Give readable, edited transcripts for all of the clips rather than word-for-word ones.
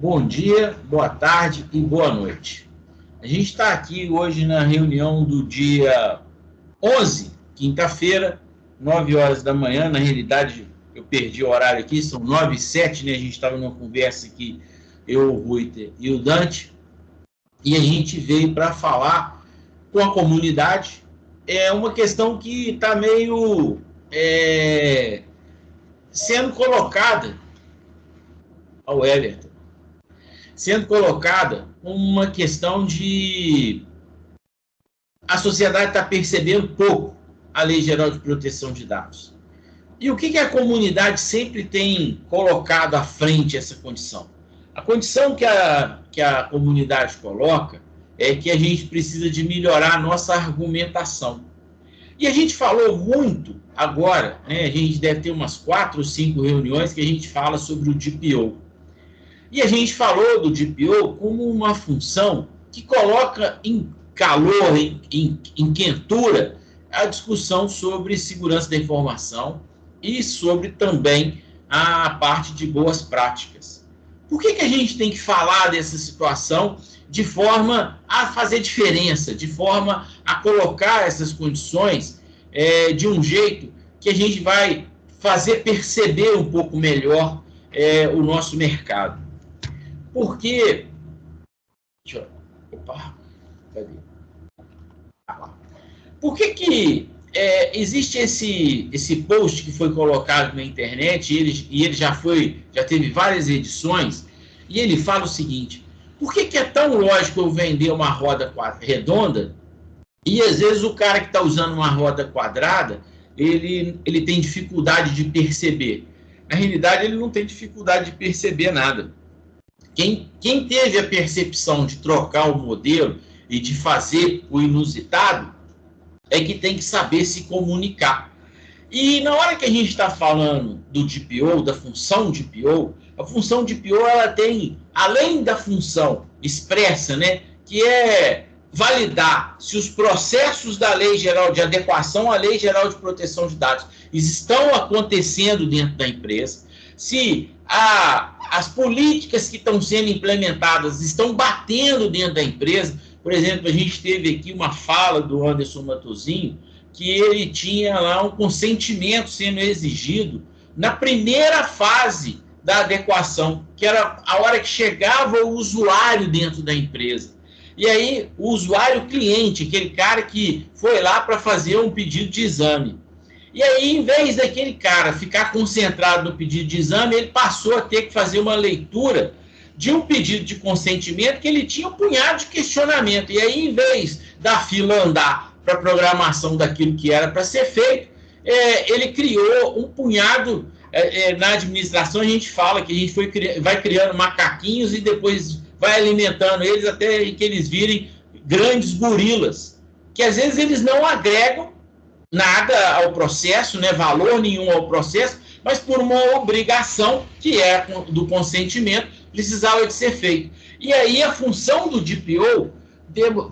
Bom dia, boa tarde e boa noite. A gente está aqui hoje na reunião do dia 11, quinta-feira, 9 horas da manhã. Na realidade, eu perdi o horário aqui, são 9h07, né? A gente estava numa conversa aqui, eu, o Ruiter e o Dante, e a gente veio para falar com a comunidade. É uma questão que está meio sendo colocada ao Everton, sendo colocada uma questão de a sociedade está percebendo pouco a Lei Geral de Proteção de Dados. E o que a comunidade sempre tem colocado à frente essa condição? A condição que a comunidade coloca é que a gente precisa de melhorar a nossa argumentação. E a gente falou muito agora, né? A gente deve ter umas 4 ou 5 reuniões que a gente fala sobre o DPO. E a gente falou do DPO como uma função que coloca em calor, em quentura, a discussão sobre segurança da informação e sobre também a parte de boas práticas. Por que a gente tem que falar dessa situação de forma a fazer diferença, de forma a colocar essas condições de um jeito que a gente vai fazer perceber um pouco melhor o nosso mercado? Porque... Por que existe esse post que foi colocado na internet e ele já teve várias edições, e ele fala o seguinte: por que é tão lógico eu vender uma roda redonda e às vezes o cara que está usando uma roda quadrada ele tem dificuldade de perceber? Na realidade, ele não tem dificuldade de perceber nada. Quem teve a percepção de trocar o modelo e de fazer o inusitado é que tem que saber se comunicar. E na hora que a gente está falando do DPO, da função DPO, a função DPO ela tem, além da função expressa, né, que é validar se os processos da Lei Geral de Adequação à Lei Geral de Proteção de Dados estão acontecendo dentro da empresa, se as políticas que estão sendo implementadas estão batendo dentro da empresa. Por exemplo, a gente teve aqui uma fala do Anderson Matosinho, que ele tinha lá um consentimento sendo exigido na primeira fase da adequação, que era a hora que chegava o usuário dentro da empresa. E aí, o usuário cliente, aquele cara que foi lá para fazer um pedido de exame. E aí, em vez daquele cara ficar concentrado no pedido de exame, ele passou a ter que fazer uma leitura de um pedido de consentimento que ele tinha um punhado de questionamento. E aí, em vez da fila andar para a programação daquilo que era para ser feito, ele criou um punhado. Na administração, a gente fala que a gente vai criando macaquinhos e depois vai alimentando eles até que eles virem grandes gorilas, que às vezes eles não agregam nada ao processo, né, valor nenhum ao processo, mas por uma obrigação que é do consentimento, precisava de ser feito. E aí a função do DPO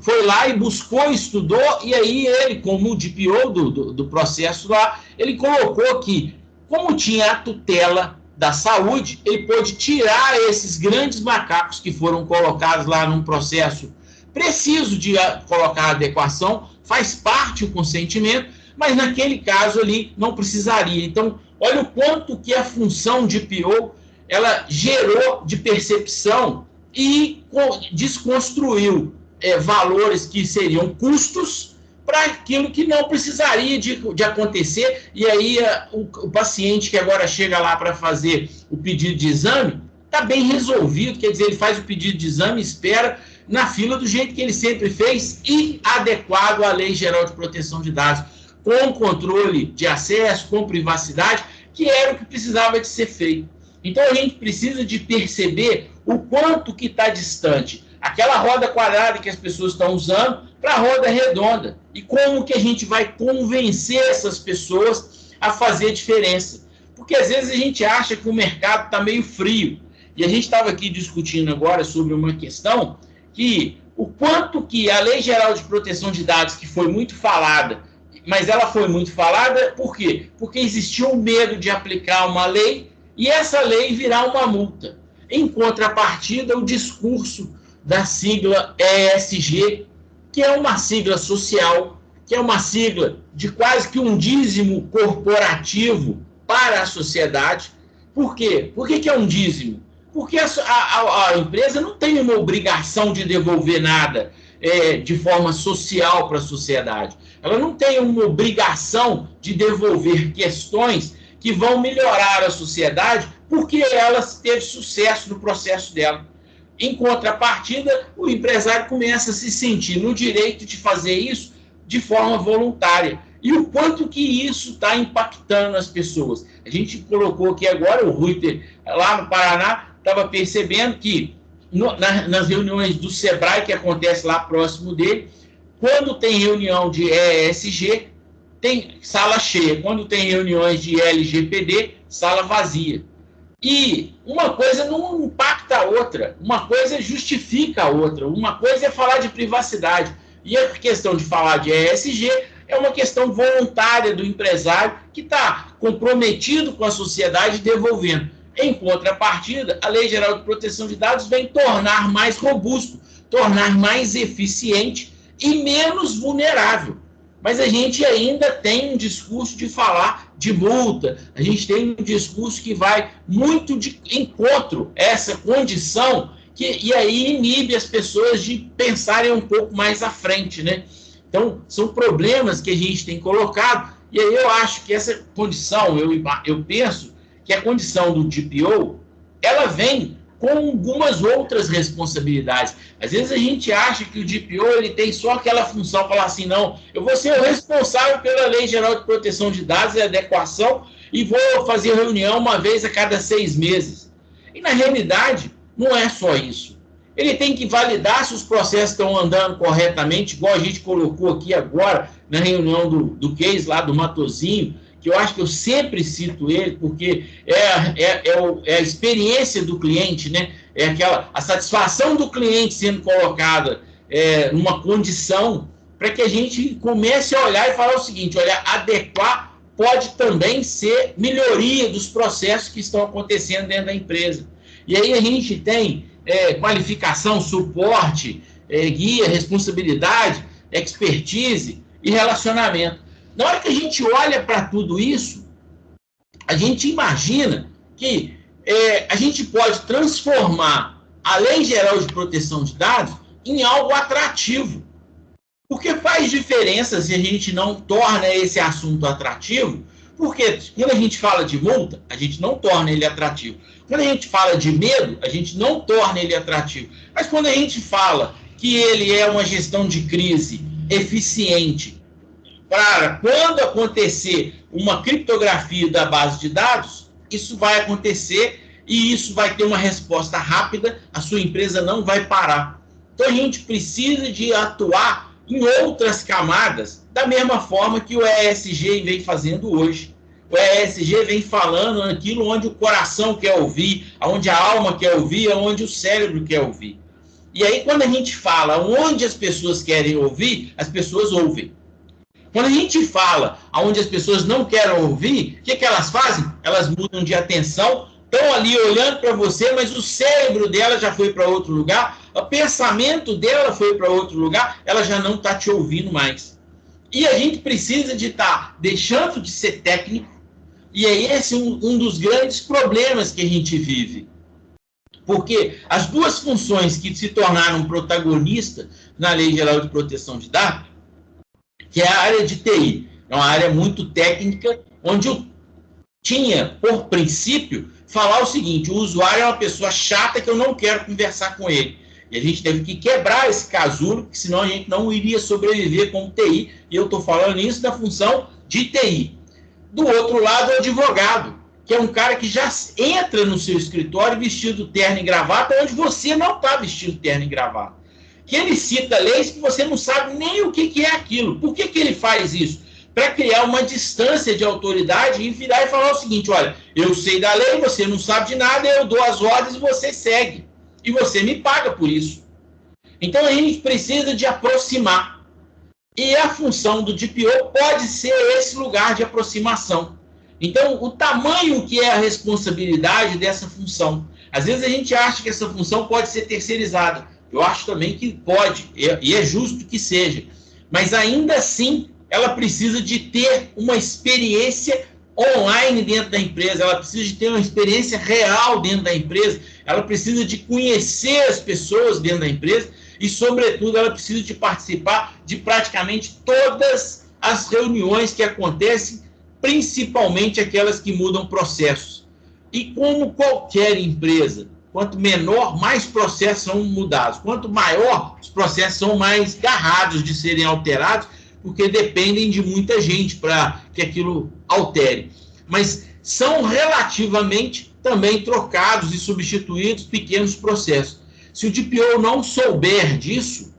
foi lá e buscou, estudou, e aí ele, como o DPO do processo lá, ele colocou que, como tinha a tutela da saúde, ele pôde tirar esses grandes macacos que foram colocados lá num processo preciso de colocar a adequação, faz parte o consentimento, mas naquele caso ali não precisaria. Então, olha o quanto que a função de DPO ela gerou de percepção e desconstruiu valores que seriam custos para aquilo que não precisaria de acontecer. E aí o paciente que agora chega lá para fazer o pedido de exame está bem resolvido, quer dizer, ele faz o pedido de exame e espera na fila do jeito que ele sempre fez e adequado à Lei Geral de Proteção de Dados, com controle de acesso, com privacidade, que era o que precisava de ser feito. Então a gente precisa de perceber o quanto que está distante aquela roda quadrada que as pessoas estão usando para a roda redonda e como que a gente vai convencer essas pessoas a fazer diferença. Porque às vezes a gente acha que o mercado está meio frio. E a gente estava aqui discutindo agora sobre uma questão que o quanto que a Lei Geral de Proteção de Dados, que foi muito falada, mas ela foi muito falada por quê? Porque existia um medo de aplicar uma lei e essa lei virar uma multa. Em contrapartida, o discurso da sigla ESG, que é uma sigla social, que é uma sigla de quase que um dízimo corporativo para a sociedade. Por quê? Por que é um dízimo? Porque a empresa não tem uma obrigação de devolver nada de forma social para a sociedade. Ela não tem uma obrigação de devolver questões que vão melhorar a sociedade porque ela teve sucesso no processo dela. Em contrapartida, o empresário começa a se sentir no direito de fazer isso de forma voluntária. E o quanto que isso está impactando as pessoas. A gente colocou aqui agora, o Reuter, lá no Paraná, estava percebendo que nas reuniões do Sebrae, que acontece lá próximo dele, quando tem reunião de ESG, tem sala cheia. Quando tem reuniões de LGPD, sala vazia. E uma coisa não impacta a outra, uma coisa justifica a outra, uma coisa é falar de privacidade. E a questão de falar de ESG é uma questão voluntária do empresário que está comprometido com a sociedade devolvendo. Em contrapartida, a Lei Geral de Proteção de Dados vem tornar mais robusto, tornar mais eficiente e menos vulnerável. Mas a gente ainda tem um discurso de falar de multa, a gente tem um discurso que vai muito de encontro a essa condição, e aí inibe as pessoas de pensarem um pouco mais à frente, né? Então, são problemas que a gente tem colocado, e aí eu acho que essa condição, eu penso que a condição do DPO, ela vem com algumas outras responsabilidades. Às vezes a gente acha que o DPO ele tem só aquela função, falar assim, não, eu vou ser o responsável pela Lei Geral de Proteção de Dados e adequação e vou fazer reunião uma vez a cada 6 meses. E na realidade, não é só isso. Ele tem que validar se os processos estão andando corretamente, igual a gente colocou aqui agora na reunião do case lá do Matozinho, que eu acho que eu sempre cito ele, porque é a experiência do cliente, né? É a satisfação do cliente sendo colocada numa condição para que a gente comece a olhar e falar o seguinte, olha, adequar pode também ser melhoria dos processos que estão acontecendo dentro da empresa. E aí a gente tem qualificação, suporte, guia, responsabilidade, expertise e relacionamento. Na hora que a gente olha para tudo isso, a gente imagina que a gente pode transformar a Lei Geral de Proteção de Dados em algo atrativo. Porque faz diferença se a gente não torna esse assunto atrativo, porque quando a gente fala de multa, a gente não torna ele atrativo. Quando a gente fala de medo, a gente não torna ele atrativo. Mas quando a gente fala que ele é uma gestão de crise eficiente, para quando acontecer uma criptografia da base de dados, isso vai acontecer e isso vai ter uma resposta rápida, a sua empresa não vai parar. Então a gente precisa de atuar em outras camadas, da mesma forma que o ESG vem fazendo hoje. O ESG vem falando aquilo onde o coração quer ouvir, onde a alma quer ouvir, onde o cérebro quer ouvir. E aí quando a gente fala onde as pessoas querem ouvir, as pessoas ouvem. Quando a gente fala onde as pessoas não querem ouvir, o que elas fazem? Elas mudam de atenção, estão ali olhando para você, mas o cérebro dela já foi para outro lugar, o pensamento dela foi para outro lugar, ela já não está te ouvindo mais. E a gente precisa de estar deixando de ser técnico, e é esse um dos grandes problemas que a gente vive. Porque as duas funções que se tornaram protagonistas na Lei Geral de Proteção de Dados, que é a área de TI, é uma área muito técnica, onde eu tinha, por princípio, falar o seguinte, o usuário é uma pessoa chata que eu não quero conversar com ele. E a gente teve que quebrar esse casulo, porque senão a gente não iria sobreviver como TI, e eu estou falando isso da função de TI. Do outro lado, o advogado, que é um cara que já entra no seu escritório vestido terno e gravata, onde você não está vestido terno e gravata. Que ele cita leis que você não sabe nem o que é aquilo. Por que ele faz isso? Para criar uma distância de autoridade e virar e falar o seguinte, olha, eu sei da lei, você não sabe de nada, eu dou as ordens e você segue. E você me paga por isso. Então a gente precisa de aproximar. E a função do DPO pode ser esse lugar de aproximação. Então, o tamanho que é a responsabilidade dessa função. Às vezes a gente acha que essa função pode ser terceirizada. Eu acho também que pode, e é justo que seja. Mas ainda assim, ela precisa de ter uma experiência online dentro da empresa, ela precisa de ter uma experiência real dentro da empresa, ela precisa de conhecer as pessoas dentro da empresa e, sobretudo, ela precisa de participar de praticamente todas as reuniões que acontecem, principalmente aquelas que mudam processos. E como qualquer empresa, quanto menor, mais processos são mudados. Quanto maior, os processos são mais garrados de serem alterados, porque dependem de muita gente para que aquilo altere. Mas são relativamente também trocados e substituídos pequenos processos. Se o DPO não souber disso,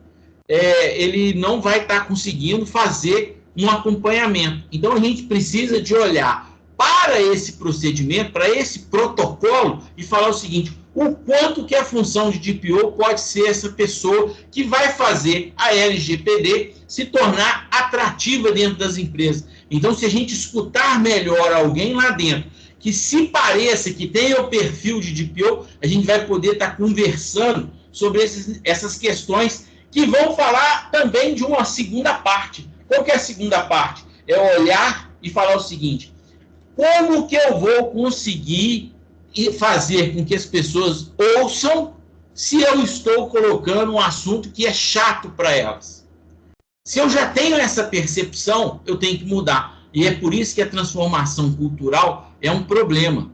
ele não vai estar conseguindo fazer um acompanhamento. Então, a gente precisa de olhar para esse procedimento, para esse protocolo, e falar o seguinte: o quanto que a função de DPO pode ser essa pessoa que vai fazer a LGPD se tornar atrativa dentro das empresas. Então, se a gente escutar melhor alguém lá dentro que se pareça, que tenha o perfil de DPO, a gente vai poder estar conversando sobre essas questões que vão falar também de uma segunda parte. Qual que é a segunda parte? É olhar e falar o seguinte: como que eu vou conseguir fazer com que as pessoas ouçam se eu estou colocando um assunto que é chato para elas? Se eu já tenho essa percepção, eu tenho que mudar. E é por isso que a transformação cultural é um problema.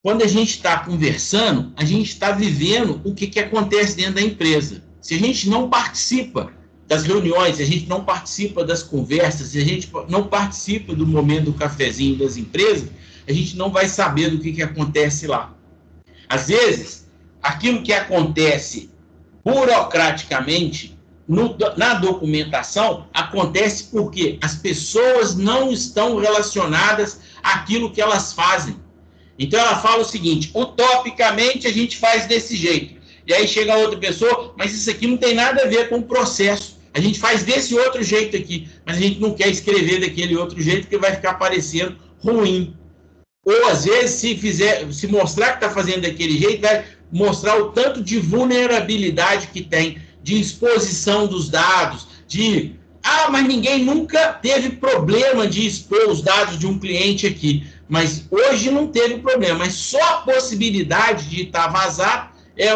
Quando a gente está conversando, a gente está vivendo o que acontece dentro da empresa. Se a gente não participa das reuniões, se a gente não participa das conversas, se a gente não participa do momento do cafezinho das empresas, a gente não vai saber do que acontece lá. Às vezes, aquilo que acontece burocraticamente na documentação acontece porque as pessoas não estão relacionadas àquilo que elas fazem. Então, ela fala o seguinte: utopicamente a gente faz desse jeito. E aí chega outra pessoa: mas isso aqui não tem nada a ver com o processo. A gente faz desse outro jeito aqui, mas a gente não quer escrever daquele outro jeito porque vai ficar parecendo ruim. Ou, às vezes, se mostrar que está fazendo daquele jeito, vai mostrar o tanto de vulnerabilidade que tem, de exposição dos dados, mas ninguém nunca teve problema de expor os dados de um cliente aqui. Mas hoje não teve problema, mas só a possibilidade de estar vazado é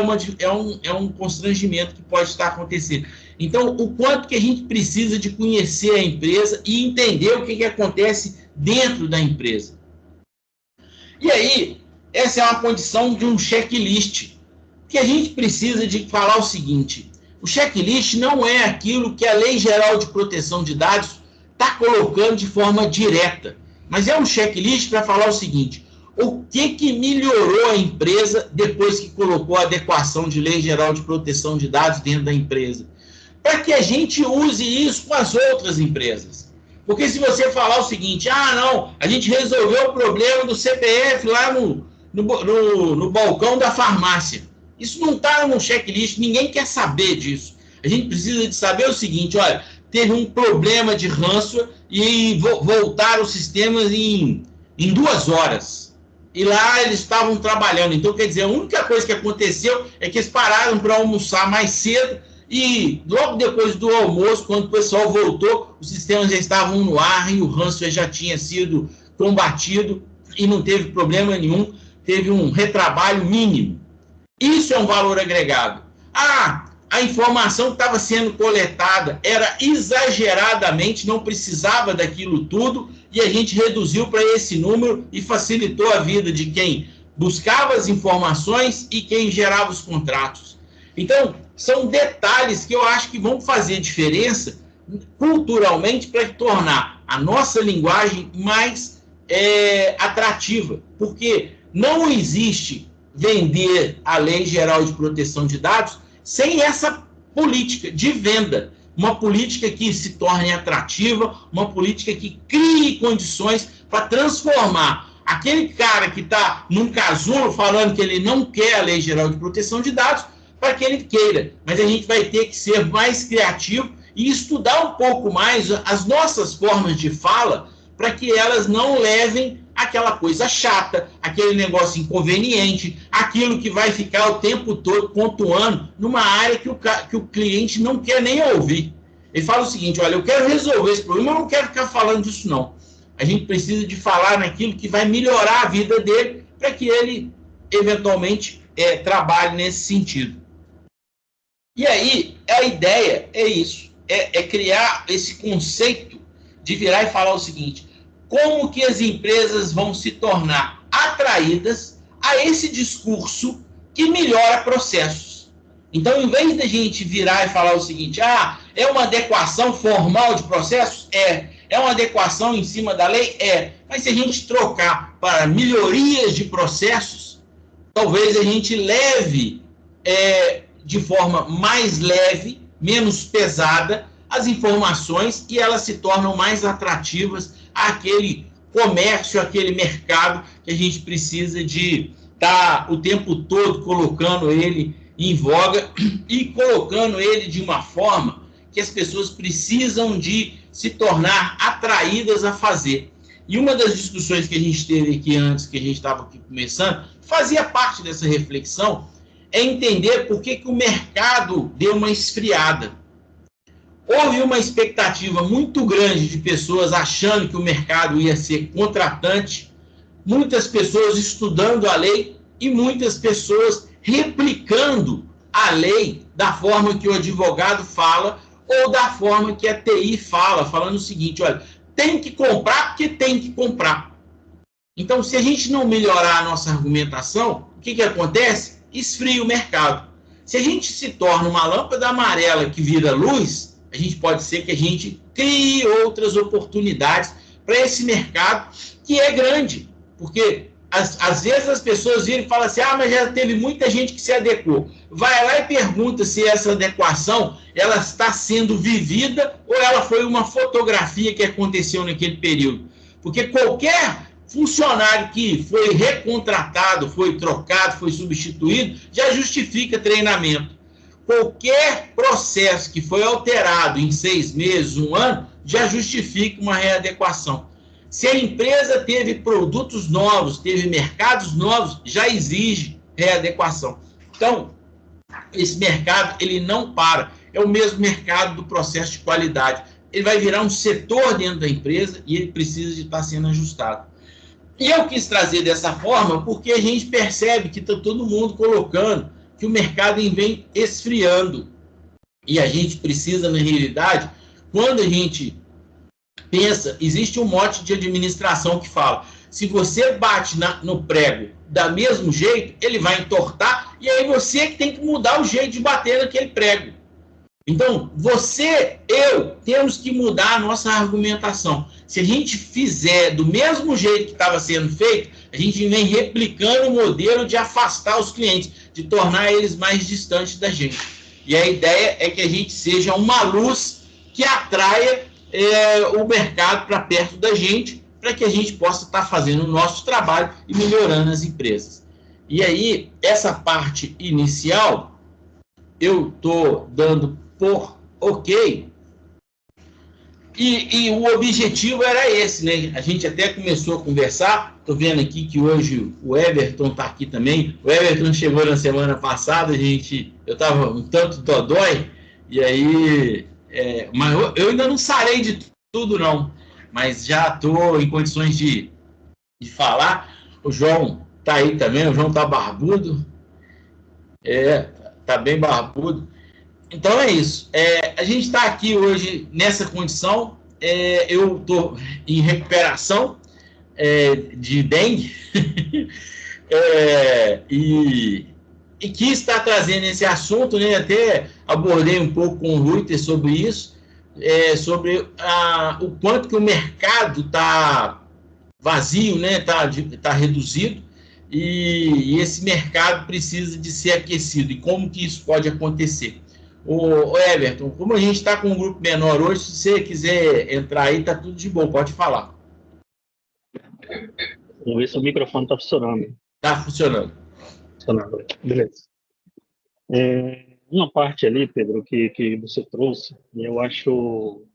um constrangimento que pode estar acontecendo. Então, o quanto que a gente precisa de conhecer a empresa e entender o que acontece dentro da empresa. E aí, essa é uma condição de um checklist, que a gente precisa de falar o seguinte: o checklist não é aquilo que a Lei Geral de Proteção de Dados está colocando de forma direta, mas é um checklist para falar o seguinte: o que melhorou a empresa depois que colocou a adequação de Lei Geral de Proteção de Dados dentro da empresa, para que a gente use isso com as outras empresas. Porque se você falar o seguinte: não, a gente resolveu o problema do CPF lá no balcão da farmácia, isso não está no checklist, ninguém quer saber disso. A gente precisa de saber o seguinte: olha, teve um problema de ransomware e voltaram os sistemas em 2 horas. E lá eles estavam trabalhando. Então, quer dizer, a única coisa que aconteceu é que eles pararam para almoçar mais cedo e logo depois do almoço, quando o pessoal voltou, os sistemas já estavam no ar e o ransomware já tinha sido combatido e não teve problema nenhum, teve um retrabalho mínimo. Isso é um valor agregado. A informação que estava sendo coletada era exageradamente, não precisava daquilo tudo, e a gente reduziu para esse número e facilitou a vida de quem buscava as informações e quem gerava os contratos. Então, são detalhes que eu acho que vão fazer diferença culturalmente para tornar a nossa linguagem mais atrativa, porque não existe vender a Lei Geral de Proteção de Dados sem essa política de venda, uma política que se torne atrativa, uma política que crie condições para transformar aquele cara que está num casulo falando que ele não quer a Lei Geral de Proteção de Dados para que ele queira. Mas a gente vai ter que ser mais criativo e estudar um pouco mais as nossas formas de fala para que elas não levem aquela coisa chata, aquele negócio inconveniente, aquilo que vai ficar o tempo todo pontuando numa área que o cliente não quer nem ouvir. Ele fala o seguinte, olha, eu quero resolver esse problema, eu não quero ficar falando disso não. A gente precisa de falar naquilo que vai melhorar a vida dele para que ele, eventualmente, trabalhe nesse sentido. E aí, a ideia é isso, é criar esse conceito de virar e falar o seguinte, como que as empresas vão se tornar atraídas a esse discurso que melhora processos. Então, em vez da gente virar e falar o seguinte, é uma adequação formal de processos? É uma adequação em cima da lei? Mas se a gente trocar para melhorias de processos, talvez a gente leve de forma mais leve, menos pesada, as informações e elas se tornam mais atrativas àquele comércio, àquele mercado que a gente precisa de estar o tempo todo colocando ele em voga e colocando ele de uma forma que as pessoas precisam de se tornar atraídas a fazer. E uma das discussões que a gente teve aqui antes, que a gente estava aqui começando, fazia parte dessa reflexão, é entender por que o mercado deu uma esfriada. Houve uma expectativa muito grande de pessoas achando que o mercado ia ser contratante, muitas pessoas estudando a lei e muitas pessoas replicando a lei da forma que o advogado fala ou da forma que a TI fala, falando o seguinte, olha, tem que comprar porque tem que comprar. Então, se a gente não melhorar a nossa argumentação, o que acontece? Esfria o mercado. Se a gente se torna uma lâmpada amarela que vira luz, a gente pode ser que a gente crie outras oportunidades para esse mercado que é grande. Porque, às vezes, as pessoas viram e falam assim, mas já teve muita gente que se adequou. Vai lá e pergunta se essa adequação ela está sendo vivida ou ela foi uma fotografia que aconteceu naquele período. Porque qualquer funcionário que foi recontratado, foi trocado, foi substituído, já justifica treinamento. Qualquer processo que foi alterado em 6 meses, 1 ano, já justifica uma readequação. Se a empresa teve produtos novos, teve mercados novos, já exige readequação. Então, esse mercado, ele não para. É o mesmo mercado do processo de qualidade. Ele vai virar um setor dentro da empresa e ele precisa de estar sendo ajustado. E eu quis trazer dessa forma porque a gente percebe que está todo mundo colocando que o mercado vem esfriando. E a gente precisa, na realidade, quando a gente pensa, existe um mote de administração que fala, se você bate no prego da mesmo jeito, ele vai entortar, e aí você que tem que mudar o jeito de bater naquele prego. Então, eu, temos que mudar a nossa argumentação. Se a gente fizer do mesmo jeito que estava sendo feito, a gente vem replicando o modelo de afastar os clientes, de tornar eles mais distantes da gente. E a ideia é que a gente seja uma luz que atraia o mercado para perto da gente, para que a gente possa estar fazendo o nosso trabalho e melhorando as empresas. E aí, essa parte inicial, eu estou dando por ok, e o objetivo era esse, né? A gente até começou a conversar, estou vendo aqui que hoje o Everton está aqui também, o Everton chegou na semana passada, eu estava um tanto dodói, e aí, mas eu ainda não sarei de tudo não, mas já estou em condições de falar. O João está aí também, o João está barbudo, está bem barbudo. Então é isso. A gente está aqui hoje nessa condição. Eu estou em recuperação de dengue e quis estar trazendo esse assunto, né? Até abordei um pouco com o Reuter sobre isso, sobre o quanto que o mercado está vazio, né? Tá reduzido. E esse mercado precisa de ser aquecido. E como que isso pode acontecer? O Everton, como a gente está com um grupo menor hoje, se você quiser entrar aí, tá tudo de bom, pode falar. Vamos ver se o microfone está funcionando. Está funcionando. Funcionando, beleza. Uma parte ali, Pedro, que você trouxe, eu acho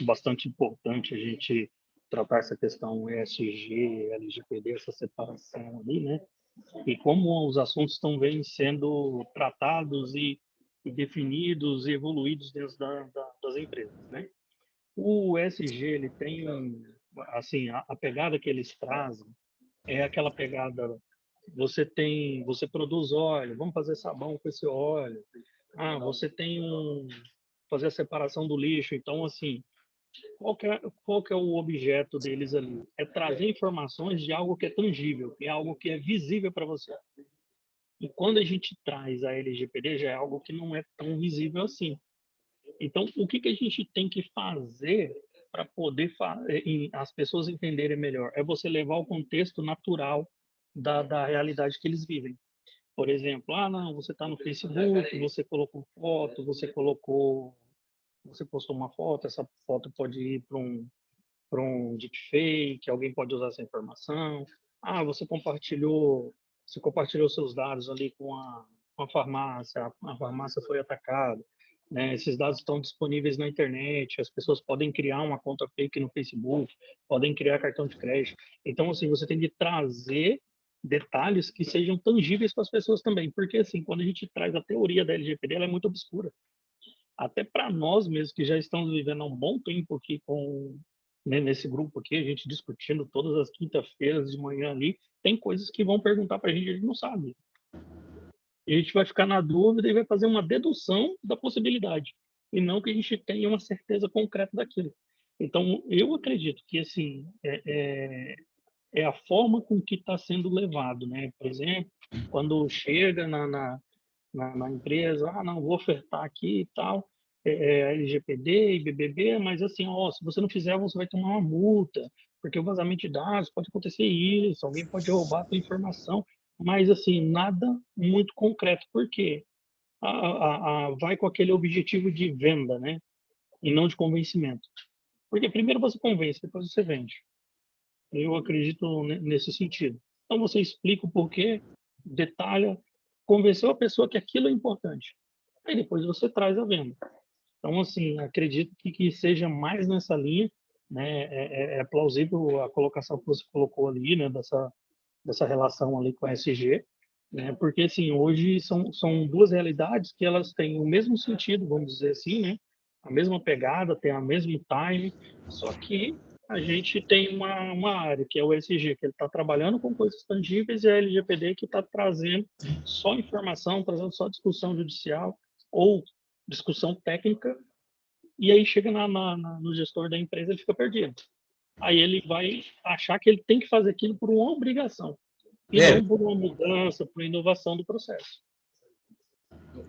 bastante importante a gente tratar essa questão ESG, LGPD, essa separação ali, né? E como os assuntos estão vêm sendo tratados e definidos e evoluídos dentro das empresas, né? O ESG, ele tem, assim, a pegada que eles trazem é aquela pegada, você produz óleo, vamos fazer sabão com esse óleo. Você tem fazer a separação do lixo. Então, assim, qual que é o objeto deles ali? É trazer informações de algo que é tangível, que é algo que é visível para você. E quando a gente traz a LGPD, já é algo que não é tão visível assim. Então, o que a gente tem que fazer para poder as pessoas entenderem melhor? É você levar o contexto natural da realidade que eles vivem. Por exemplo, não, você está no Facebook, você colocou foto, você postou uma foto, essa foto pode ir para um deepfake, alguém pode usar essa informação. Você compartilhou seus dados ali com a farmácia, a farmácia foi atacada. Né? Esses dados estão disponíveis na internet, as pessoas podem criar uma conta fake no Facebook, podem criar cartão de crédito. Então, assim, você tem que trazer detalhes que sejam tangíveis para as pessoas também, porque, assim, quando a gente traz a teoria da LGPD, ela é muito obscura. Até para nós mesmos, que já estamos vivendo há um bom tempo aqui nesse grupo aqui, a gente discutindo todas as quintas-feiras de manhã ali, tem coisas que vão perguntar para a gente não sabe. E a gente vai ficar na dúvida e vai fazer uma dedução da possibilidade, e não que a gente tenha uma certeza concreta daquilo. Então, eu acredito que, assim, é a forma com que está sendo levado, né? Por exemplo, quando chega na empresa, não, vou ofertar aqui e tal, LGPD e BBB, mas assim, se você não fizer, você vai tomar uma multa, porque o vazamento de dados pode acontecer isso, alguém pode roubar a tua informação, mas assim, nada muito concreto, porque vai com aquele objetivo de venda, né? E não de convencimento. Porque primeiro você convence, depois você vende. Eu acredito nesse sentido. Então você explica o porquê, detalha, convenceu a pessoa que aquilo é importante. Aí depois você traz a venda. Então, assim, acredito que seja mais nessa linha, né? É plausível a colocação que você colocou ali, né? Dessa relação ali com a SG, né? Porque, assim, hoje são duas realidades que elas têm o mesmo sentido, vamos dizer assim, né? A mesma pegada, tem a mesmo time, só que a gente tem uma área, que é o SG, que ele está trabalhando com coisas tangíveis, e a LGPD que está trazendo só informação, trazendo só discussão judicial ou discussão técnica, e aí chega no gestor da empresa, ele fica perdido. Aí ele vai achar que ele tem que fazer aquilo por uma obrigação, e não por uma mudança, por inovação do processo.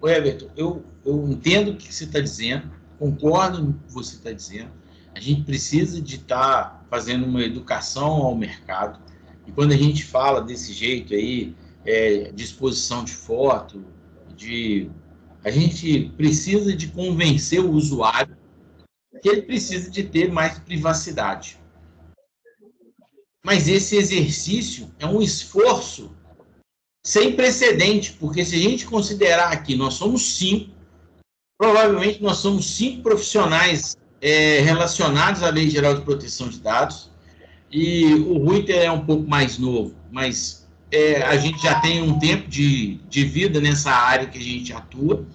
Everton, eu entendo o que você está dizendo, concordo com o que você está dizendo. A gente precisa de estar fazendo uma educação ao mercado. E quando a gente fala desse jeito aí, de exposição de foto, a gente precisa de convencer o usuário que ele precisa de ter mais privacidade. Mas esse exercício é um esforço sem precedente, porque se a gente considerar aqui, nós somos 5, provavelmente nós somos 5 profissionais relacionados à Lei Geral de Proteção de Dados, e o Ruiter é um pouco mais novo, mas a gente já tem um tempo de vida nessa área que a gente atua,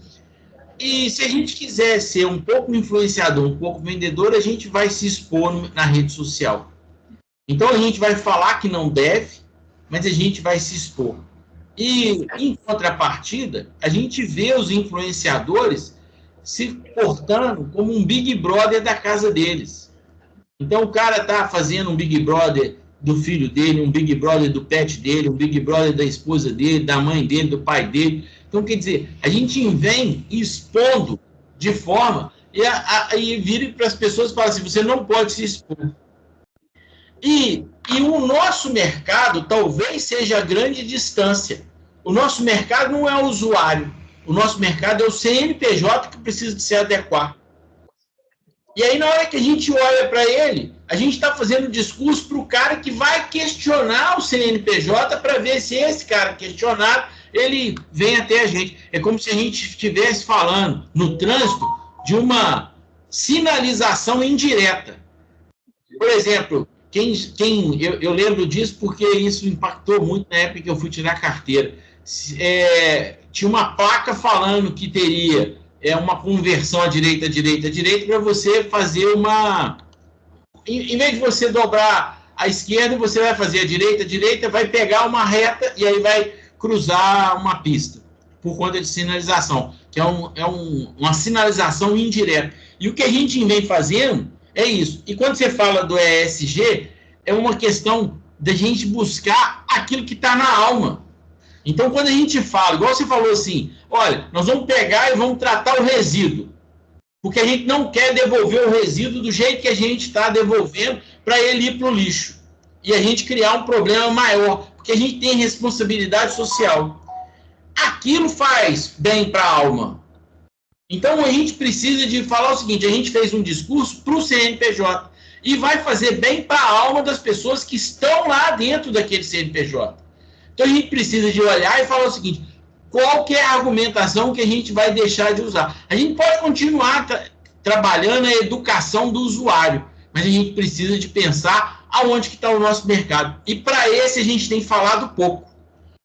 e se a gente quiser ser um pouco influenciador, um pouco vendedor, a gente vai se expor na rede social. Então a gente vai falar que não deve, mas a gente vai se expor. E, em contrapartida, a gente vê os influenciadores se portando como um Big Brother da casa deles. Então, o cara está fazendo um Big Brother do filho dele, um Big Brother do pet dele, um Big Brother da esposa dele, da mãe dele, do pai dele. Então, quer dizer, a gente vem expondo de forma e vira para as pessoas e fala assim, você não pode se expor. E o nosso mercado talvez seja a grande distância. O nosso mercado não é o usuário. O nosso mercado é o CNPJ que precisa de se adequar. E aí, na hora que a gente olha para ele, a gente está fazendo um discurso para o cara que vai questionar o CNPJ para ver se esse cara questionado, ele vem até a gente. É como se a gente estivesse falando no trânsito de uma sinalização indireta. Por exemplo, Eu lembro disso porque isso impactou muito na época que eu fui tirar a carteira. Tinha uma placa falando que teria uma conversão à direita, direita, direita, para você fazer uma... Em vez de você dobrar à esquerda, você vai fazer a direita, direita, vai pegar uma reta e aí vai cruzar uma pista, por conta de sinalização, que é uma sinalização indireta. E o que a gente vem fazendo é isso. E quando você fala do ESG, é uma questão da gente buscar aquilo que está na alma. Então, quando a gente fala, igual você falou assim, olha, nós vamos pegar e vamos tratar o resíduo, porque a gente não quer devolver o resíduo do jeito que a gente está devolvendo para ele ir para o lixo. E a gente criar um problema maior, porque a gente tem responsabilidade social. Aquilo faz bem para a alma. Então, a gente precisa de falar o seguinte, a gente fez um discurso para o CNPJ e vai fazer bem para a alma das pessoas que estão lá dentro daquele CNPJ. Então, a gente precisa de olhar e falar o seguinte, qual que é a argumentação que a gente vai deixar de usar? A gente pode continuar trabalhando a educação do usuário, mas a gente precisa de pensar aonde que está o nosso mercado. E para esse a gente tem falado pouco.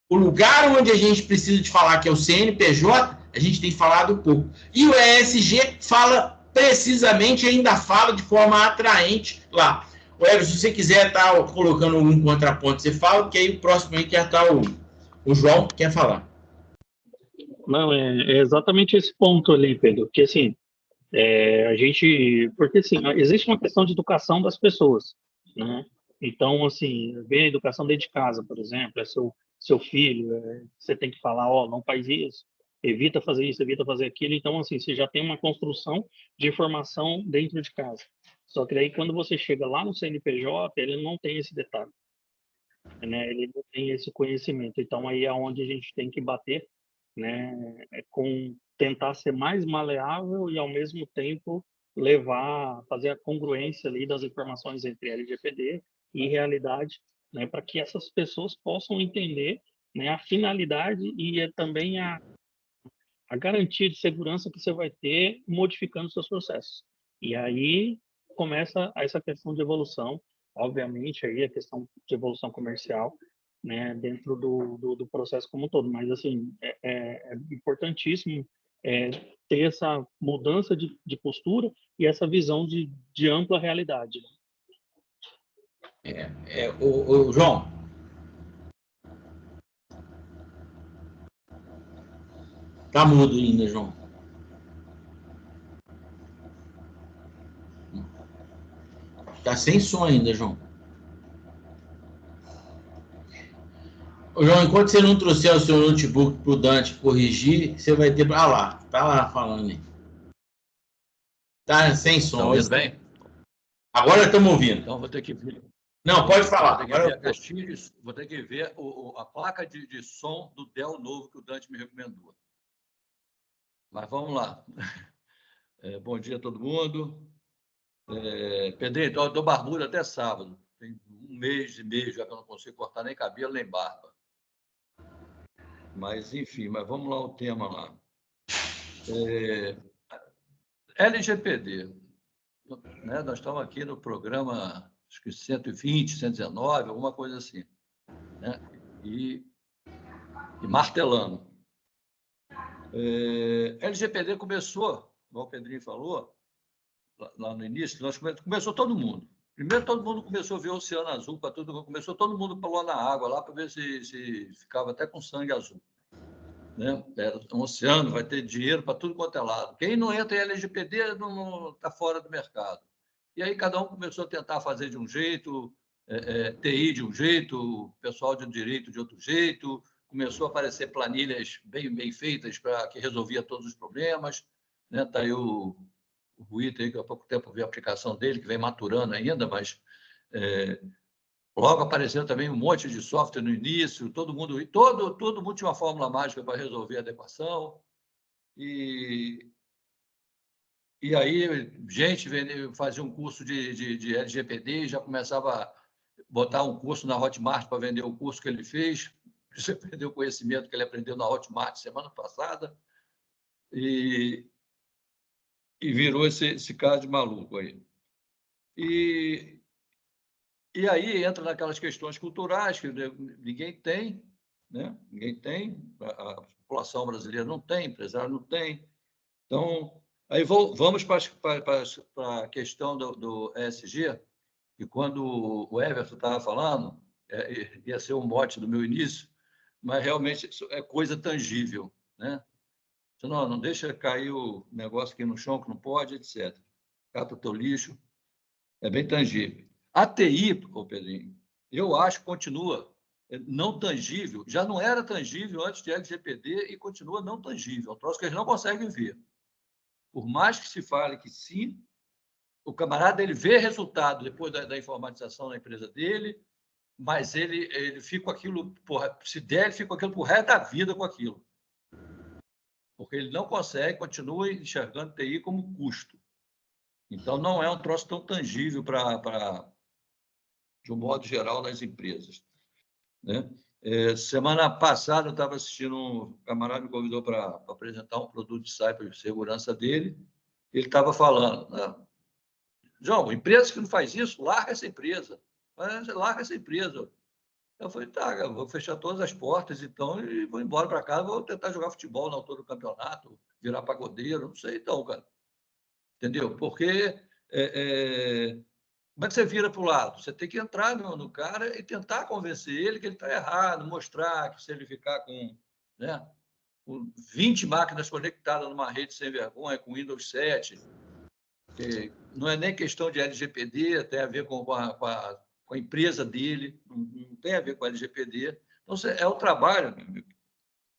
O lugar onde a gente precisa de falar, que é o CNPJ, a gente tem falado pouco. E o ESG fala precisamente, ainda fala de forma atraente lá. O Everson, se você quiser estar colocando um contraponto, você fala, porque aí o próximo aí quer estar o João, quer falar. Não, é exatamente esse ponto ali, Pedro, porque assim, porque assim, existe uma questão de educação das pessoas, né? Então, assim, vem a educação dentro de casa, por exemplo, é seu filho, você tem que falar, ó, não faz isso, evita fazer isso, evita fazer aquilo. Então, assim, você já tem uma construção de informação dentro de casa. Só que daí, quando você chega lá no CNPJ, ele não tem esse detalhe, né? Ele não tem esse conhecimento. Então, aí é onde a gente tem que bater, né? Com tentar ser mais maleável e, ao mesmo tempo, fazer a congruência ali das informações entre LGPD e realidade, né? Para que essas pessoas possam entender, né, a finalidade e também a garantia de segurança que você vai ter modificando seus processos. E aí começa essa questão de evolução, obviamente aí a questão de evolução comercial, né, dentro do processo como um todo. Mas assim é importantíssimo ter essa mudança de postura e essa visão de ampla realidade. O João. Tá mudo ainda, João. Tá sem som ainda, João. Ô, João, enquanto você não trouxer o seu notebook pro Dante corrigir, você vai ter... Ah lá, tá lá falando aí. Tá sem som. Tá ouvindo bem? Agora estamos ouvindo. Então vou ter que ver. Não, pode falar. Vou ter que ver a placa de som do Dell novo que o Dante me recomendou. Mas vamos lá. Bom dia a todo mundo. Pedrinho, estou barbudo até sábado. Tem um mês e meio já que eu não consigo cortar nem cabelo nem barba. Mas, enfim, vamos lá ao tema lá. LGPD. Né? Nós estamos aqui no programa, acho que 120, 119, alguma coisa assim. Né? E martelando. LGPD começou, como o Pedrinho falou, lá no início, começou todo mundo. Primeiro, todo mundo começou a ver o oceano azul para tudo, começou todo mundo pulou na água lá para ver se ficava até com sangue azul. Né? Era um oceano, vai ter dinheiro para tudo quanto é lado. Quem não entra em LGPD não está fora do mercado. E aí cada um começou a tentar fazer de um jeito, TI de um jeito, pessoal de direito de outro jeito, começou a aparecer planilhas bem feitas para que resolvia todos os problemas. Né? Tá aí o Ruíto, aí, que há pouco tempo eu vi a aplicação dele, que vem maturando ainda, mas logo apareceu também um monte de software no início, todo mundo tinha uma fórmula mágica para resolver a adequação. E aí, gente fazia um curso de LGPD e já começava a botar um curso na Hotmart para vender o curso que ele fez. Você perdeu o conhecimento que ele aprendeu na Hotmart semana passada. E virou esse caso de maluco aí. E E aí entra naquelas questões culturais que ninguém tem, né? Ninguém tem, a população brasileira não tem, empresário não tem. Então, aí vamos para a questão do ESG, e quando o Everton estava falando, ia ser o mote do meu início, mas realmente isso é coisa tangível, né? Senão, não deixa cair o negócio aqui no chão, que não pode, etc. Cata o teu lixo, é bem tangível. A TI, Pedrinho, eu acho que continua não tangível, já não era tangível antes de LGPD e continua não tangível, é um troço que eles não conseguem ver. Por mais que se fale que sim, o camarada ele vê resultado depois da informatização na empresa dele, mas ele fica com aquilo, se der, ele fica com aquilo por resto da vida com aquilo. Porque ele não consegue, continua enxergando TI como custo. Então, não é um troço tão tangível de um modo geral, nas empresas, né? Semana passada, eu estava assistindo, um camarada me convidou para apresentar um produto de cibersegurança dele. Ele estava falando, né? João, empresa que não faz isso, larga essa empresa. Larga essa empresa. Eu falei, tá, eu vou fechar todas as portas, então, e vou embora para casa, vou tentar jogar futebol na altura do campeonato, virar pagodeiro, não sei, então, cara. Entendeu? Porque como é que você vira para o lado? Você tem que entrar no cara e tentar convencer ele que ele está errado, mostrar que se ele ficar com 20 máquinas conectadas numa rede sem vergonha, com Windows 7, não é nem questão de LGPD, tem a ver com a empresa dele, não tem a ver com a LGPD. Então, é o trabalho, meu amigo,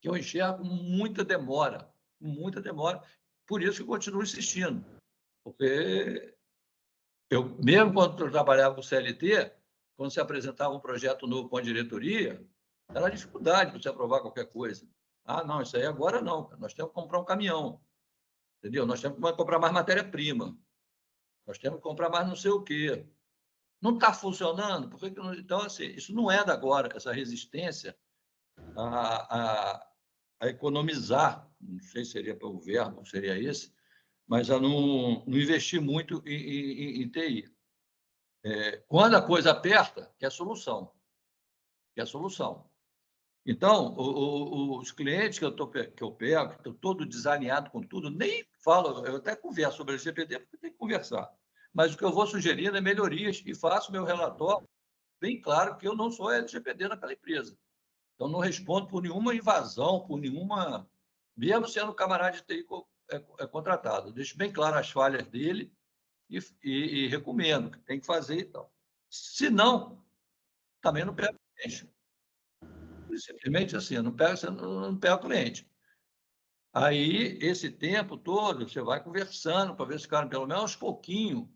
que eu enxergo com muita demora. Por isso que eu continuo insistindo. Porque eu, mesmo quando eu trabalhava com o CLT, quando se apresentava um projeto novo com a diretoria, era dificuldade para você aprovar qualquer coisa. Ah, não, isso aí agora não. Nós temos que comprar um caminhão. Entendeu? Nós temos que comprar mais matéria-prima. Nós temos que comprar mais não sei o quê. Não está funcionando? Por que não? Então, assim, isso não é da agora, essa resistência a economizar, não sei se seria para o verbo, seria esse, mas a não investir muito em TI. Quando a coisa aperta, que é a solução. Então, os clientes que eu pego, que estou todo desalinhado com tudo, nem falo, eu até converso sobre o LGPD, porque tem que conversar. Mas o que eu vou sugerindo é melhorias e faço meu relatório bem claro que eu não sou LGPD naquela empresa. Então, não respondo por nenhuma invasão, por nenhuma... Mesmo sendo camarada de TI contratado. Eu deixo bem claro as falhas dele e recomendo que tem que fazer e tal. Se não, também não pega o cliente. Simplesmente assim, não pega o cliente. Aí, esse tempo todo, você vai conversando para ver se o cara, pelo menos pouquinho,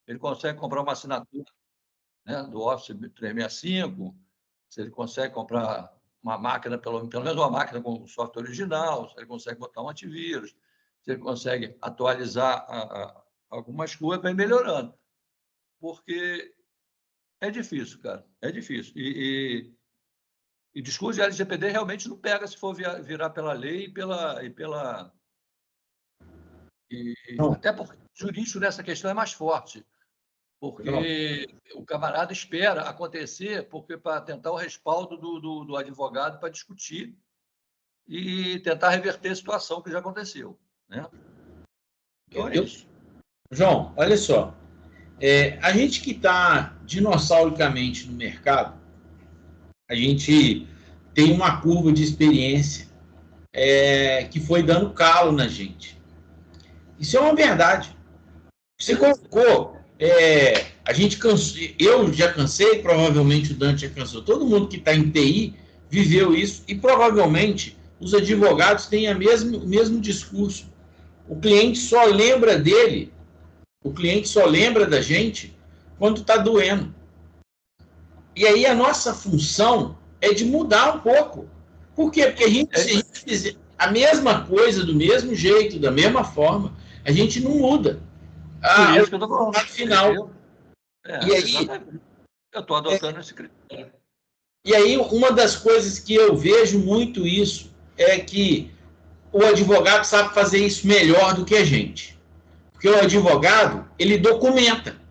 ele consegue comprar uma assinatura, né, do Office 365, se ele consegue comprar uma máquina, pelo menos uma máquina com software original, se ele consegue botar um antivírus, se ele consegue atualizar algumas coisas, vai melhorando. Porque é difícil, cara, é difícil. E discurso de LGPD realmente não pega se for virar pela lei até porque o jurídico nessa questão é mais forte. Porque o camarada espera acontecer para tentar o respaldo do advogado para discutir e tentar reverter a situação que já aconteceu, né? Então é isso. João, olha só. A gente que está dinossauricamente no mercado, a gente tem uma curva de experiência que foi dando calo na gente. Isso é uma verdade. Você colocou... a gente cansou, eu já cansei, provavelmente o Dante já cansou. Todo mundo que está em TI viveu isso e provavelmente os advogados têm o mesmo discurso. O cliente só lembra dele, o cliente só lembra da gente quando está doendo. E aí a nossa função é de mudar um pouco. Por quê? Porque se a gente fizer a mesma coisa, do mesmo jeito, da mesma forma, a gente não muda. Por isso que eu estou falando. Final. E aí, eu estou adotando esse critério. E aí, uma das coisas que eu vejo muito isso é que o advogado sabe fazer isso melhor do que a gente. Porque o advogado, ele documenta.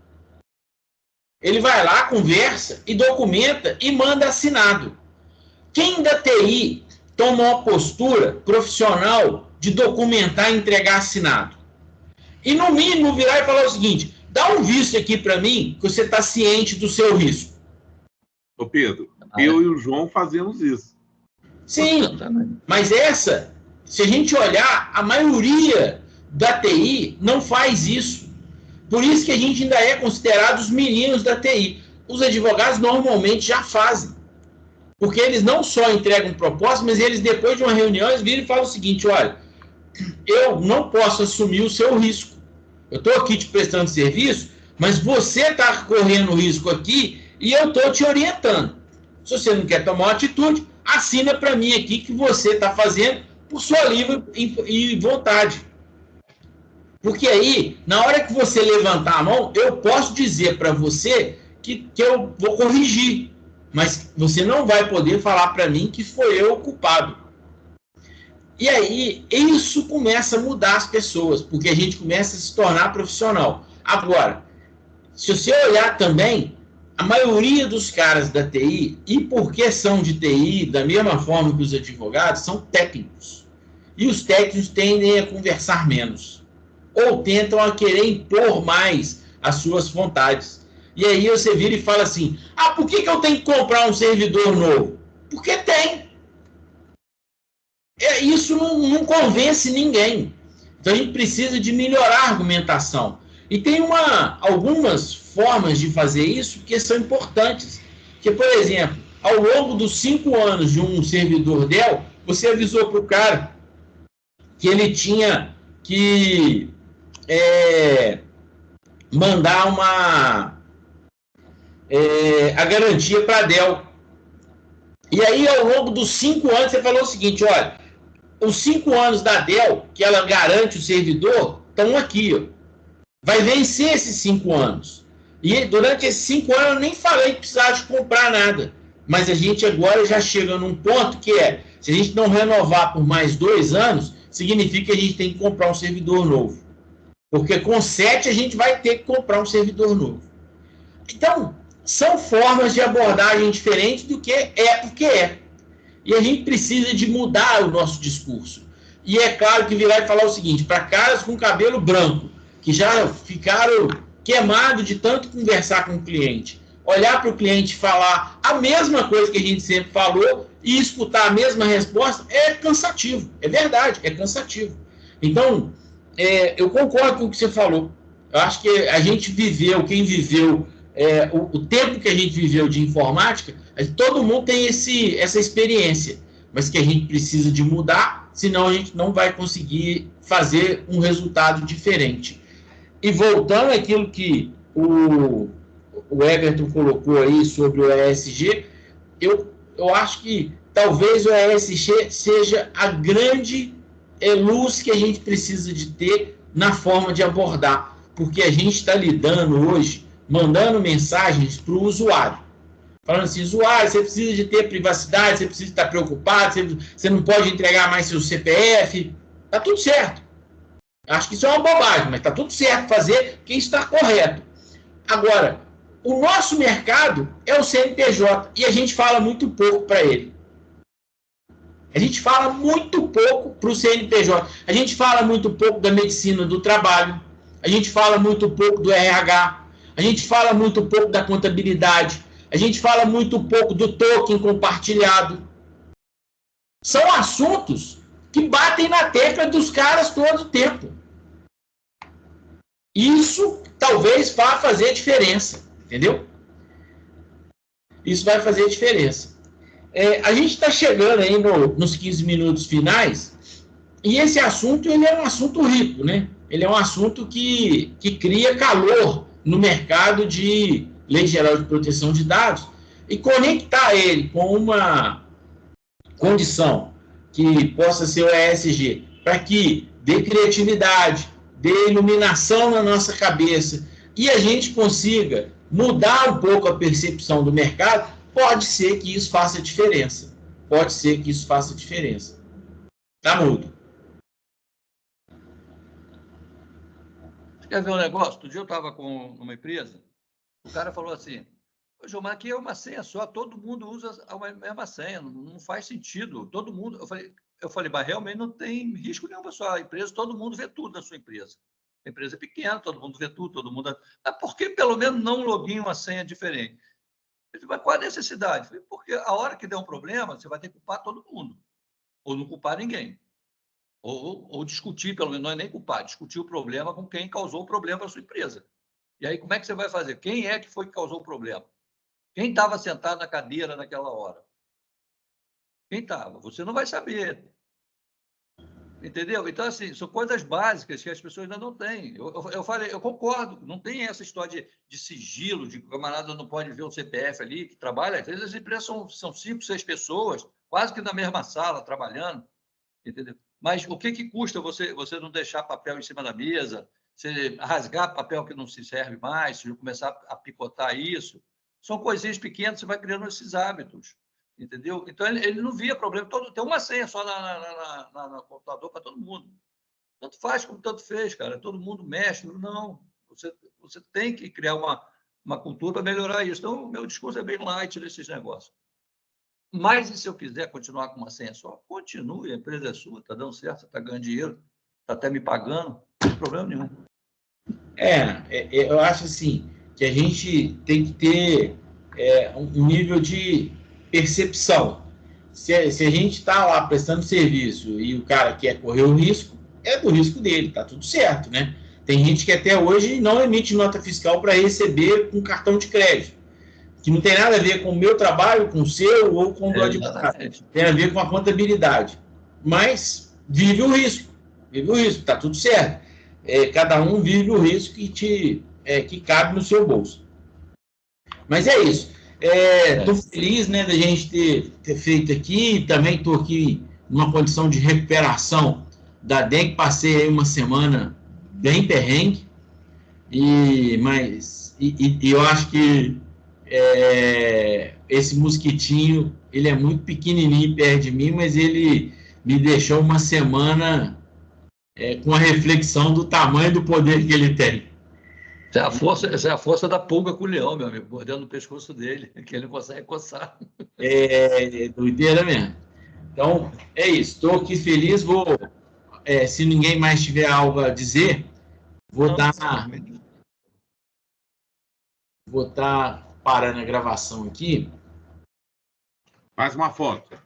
Ele vai lá, conversa e documenta e manda assinado. Quem da TI toma uma postura profissional de documentar e entregar assinado? E, no mínimo, virar e falar o seguinte: dá um visto aqui para mim, que você está ciente do seu risco. Ô Pedro, eu e o João fazemos isso. Sim, mas essa, se a gente olhar, a maioria da TI não faz isso. Por isso que a gente ainda é considerado os meninos da TI. Os advogados normalmente já fazem. Porque eles não só entregam proposta, mas eles, depois de uma reunião, eles viram e falam o seguinte: olha, eu não posso assumir o seu risco. Eu estou aqui te prestando serviço, mas você está correndo risco aqui e eu estou te orientando. Se você não quer tomar uma atitude, assina para mim aqui que você está fazendo por sua livre e vontade. Porque aí, na hora que você levantar a mão, eu posso dizer para você que eu vou corrigir, mas você não vai poder falar para mim que foi eu o culpado. E aí, isso começa a mudar as pessoas, porque a gente começa a se tornar profissional. Agora, se você olhar também, a maioria dos caras da TI, e porque são de TI, da mesma forma que os advogados, são técnicos. E os técnicos tendem a conversar menos. Ou tentam a querer impor mais as suas vontades. E aí você vira e fala assim: ah, por que eu tenho que comprar um servidor novo? Porque tem. Isso não convence ninguém. Então a gente precisa de melhorar a argumentação. E tem algumas formas de fazer isso que são importantes. Que, por exemplo, ao longo dos 5 anos de um servidor Dell, você avisou para o cara que ele tinha que mandar a garantia para a Dell. E aí, ao longo dos 5 anos, você falou o seguinte: olha, os 5 anos da Dell, que ela garante o servidor, estão aqui, ó. Vai vencer esses 5 anos. E durante esses 5 anos eu nem falei que precisava de comprar nada. Mas a gente agora já chega num ponto que se a gente não renovar por mais 2 anos, significa que a gente tem que comprar um servidor novo. Porque com 7 a gente vai ter que comprar um servidor novo. Então, são formas de abordagem diferentes do que porque é. E a gente precisa de mudar o nosso discurso. E é claro que virar e falar o seguinte: para caras com cabelo branco, que já ficaram queimados de tanto conversar com o cliente, olhar para o cliente e falar a mesma coisa que a gente sempre falou e escutar a mesma resposta é cansativo. É verdade, é cansativo. Então, eu concordo com o que você falou. Eu acho que a gente viveu, quem viveu o tempo que a gente viveu de informática, todo mundo tem essa experiência, mas que a gente precisa de mudar, senão a gente não vai conseguir fazer um resultado diferente. E voltando àquilo que o Everton colocou aí sobre o ESG, eu acho que talvez o ESG seja a grande luz que a gente precisa de ter na forma de abordar, porque a gente está lidando hoje, mandando mensagens para o usuário, falando assim: usuário, você precisa de ter privacidade, você precisa estar preocupado, você não pode entregar mais seu CPF, tá tudo certo. Acho que isso é uma bobagem, mas está tudo certo fazer, que está correto. Agora, o nosso mercado é o CNPJ e a gente fala muito pouco para ele. A gente fala muito pouco para o CNPJ. A gente fala muito pouco da medicina do trabalho. A gente fala muito pouco do RH. A gente fala muito pouco da contabilidade. A gente fala muito pouco do token compartilhado. São assuntos que batem na tecla dos caras todo o tempo. Isso talvez vá fazer diferença, entendeu? Isso vai fazer diferença. A gente está chegando aí nos 15 minutos finais, e esse assunto ele é um assunto rico, né? Ele é um assunto que cria calor no mercado de Lei Geral de Proteção de Dados, e conectar ele com uma condição que possa ser o ESG, para que dê criatividade, dê iluminação na nossa cabeça e a gente consiga mudar um pouco a percepção do mercado, pode ser que isso faça diferença. Pode ser que isso faça diferença. Tá mudo. Quer ver um negócio? Outro dia eu estava com uma empresa O cara falou assim, João, mas aqui é uma senha só, todo mundo usa a mesma senha, não faz sentido. Todo mundo. Eu falei, mas realmente não tem risco nenhum para a sua empresa, todo mundo vê tudo na sua empresa. A empresa é pequena, todo mundo vê tudo, todo mundo. Mas por que pelo menos não login uma senha diferente? Eu falei, mas qual a necessidade? Eu falei, porque a hora que der um problema, você vai ter que culpar todo mundo, ou não culpar ninguém. Ou discutir, pelo menos, não é nem culpar, discutir o problema com quem causou o problema para a sua empresa. E aí, como é que você vai fazer? Quem é que foi que causou o problema? Quem estava sentado na cadeira naquela hora? Quem estava? Você não vai saber. Entendeu? Então, assim, são coisas básicas que as pessoas ainda não têm. Eu falei, eu concordo, não tem essa história de sigilo, de que o camarada não pode ver o CPF ali, que trabalha. Às vezes as empresas são 5, 6 pessoas, quase que na mesma sala, trabalhando. Entendeu? Mas o que custa você não deixar papel em cima da mesa, você rasgar papel que não se serve mais, você começar a picotar isso? São coisinhas pequenas, você vai criando esses hábitos. Entendeu? Então, ele não via problema. Tem uma senha só no computador para todo mundo. Tanto faz como tanto fez, cara. Todo mundo mexe. Não. Você tem que criar uma cultura para melhorar isso. Então, o meu discurso é bem light nesses negócios. Mas e se eu quiser continuar com uma senha só? Continue, a empresa é sua, está dando certo, você está ganhando dinheiro, está até me pagando, não tem problema nenhum. Eu acho assim, que a gente tem que ter um nível de percepção. Se a gente está lá prestando serviço e o cara quer correr o risco, é do risco dele, tá tudo certo, né? Tem gente que até hoje não emite nota fiscal para receber com cartão de crédito, que não tem nada a ver com o meu trabalho, com o seu ou com o do advogado. Tem a ver com a contabilidade. Mas vive o risco, tá tudo certo. Cada um vive o risco que cabe no seu bolso. Mas é isso. Estou feliz, né, da gente ter feito aqui. Também estou aqui numa condição de recuperação da dengue. Passei aí uma semana bem perrengue. Mas eu acho que esse mosquitinho, ele é muito pequenininho perto de mim, mas ele me deixou uma semana com a reflexão do tamanho do poder que ele tem. Essa é a força da pulga com o leão, meu amigo, mordendo no pescoço dele, que ele não consegue coçar. Doideira mesmo. Então, é isso. Estou aqui feliz. Se ninguém mais tiver algo a dizer, vou estar parando a gravação aqui. Faz uma foto.